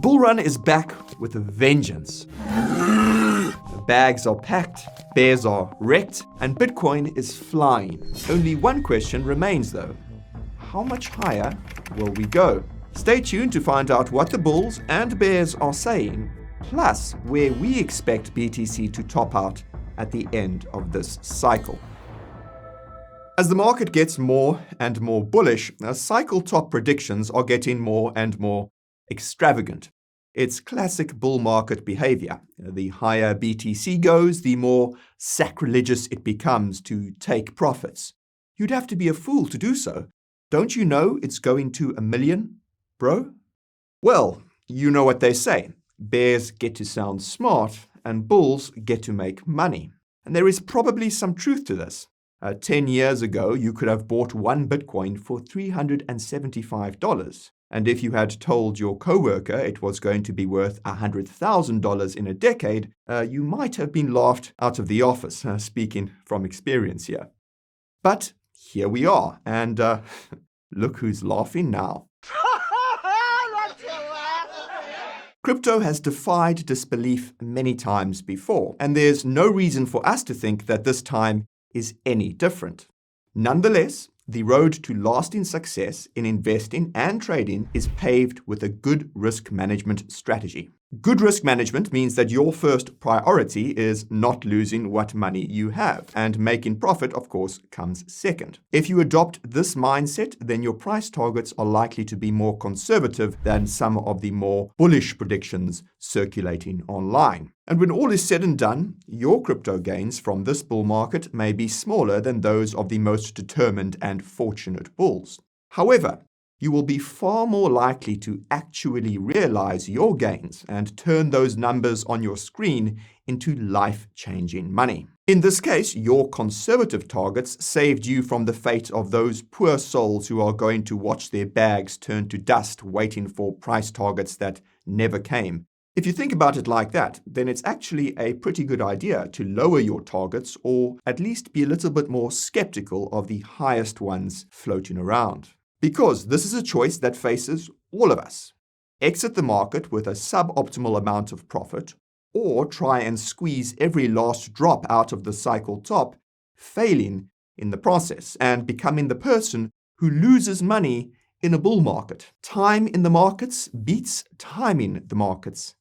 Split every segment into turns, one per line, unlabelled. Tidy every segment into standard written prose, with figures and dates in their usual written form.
bull run is back with a vengeance. The bags are packed, bears are wrecked, and Bitcoin is flying. Only one question remains though. How much higher will we go? Stay tuned to find out what the bulls and bears are saying, plus where we expect BTC to top out at the end of this cycle. As the market gets more and more bullish, cycle top predictions are getting more and more extravagant. It's classic bull market behavior. The higher BTC goes, the more sacrilegious it becomes to take profits. You'd have to be a fool to do so. Don't you know it's going to 1 million, bro? Well, you know what they say. Bears get to sound smart and bulls get to make money. And there is probably some truth to this. 10 years ago, you could have bought one Bitcoin for $375. And if you had told your coworker it was going to be worth $100,000 in a decade, you might have been laughed out of the office, speaking from experience here. But here we are, and look who's laughing now. Crypto has defied disbelief many times before, and there's no reason for us to think that this time is any different. Nonetheless, the road to lasting success in investing and trading is paved with a good risk management strategy. Good risk management means that your first priority is not losing what money you have, and making profit, of course, comes second. If you adopt this mindset, then your price targets are likely to be more conservative than some of the more bullish predictions circulating online. And when all is said and done, your crypto gains from this bull market may be smaller than those of the most determined and fortunate bulls. However, you will be far more likely to actually realize your gains and turn those numbers on your screen into life-changing money. In this case, your conservative targets saved you from the fate of those poor souls who are going to watch their bags turn to dust waiting for price targets that never came. If you think about it like that, then it's actually a pretty good idea to lower your targets, or at least be a little bit more skeptical of the highest ones floating around. Because this is a choice that faces all of us. Exit the market with a suboptimal amount of profit, or try and squeeze every last drop out of the cycle top, failing in the process and becoming the person who loses money in a bull market. Time in the markets beats timing the markets,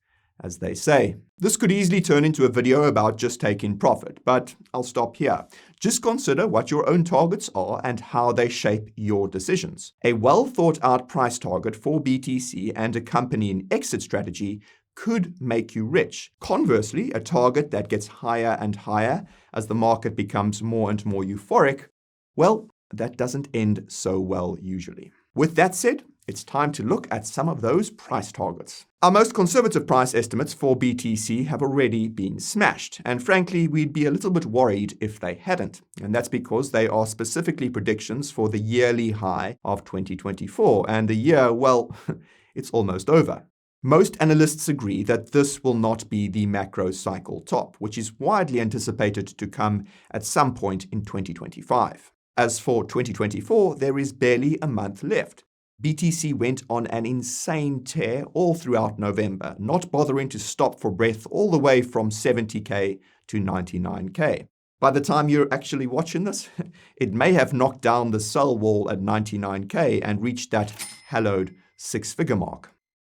as they say. This could easily turn into a video about just taking profit, but I'll stop here. Just consider what your own targets are and how they shape your decisions. A well-thought-out price target for BTC and accompanying exit strategy could make you rich. Conversely, a target that gets higher and higher as the market becomes more and more euphoric, well, that doesn't end so well usually. With that said, it's time to look at some of those price targets. Our most conservative price estimates for BTC have already been smashed, and frankly, we'd be a little bit worried if they hadn't. And that's because they are specifically predictions for the yearly high of 2024, and the year, well, it's almost over. Most analysts agree that this will not be the macro cycle top, which is widely anticipated to come at some point in 2025. As for 2024, there is barely a month left. BTC went on an insane tear all throughout November, not bothering to stop for breath all the way from 70K to 99K. By the time you're actually watching this, it may have knocked down the sell wall at 99K and reached that hallowed six-figure mark.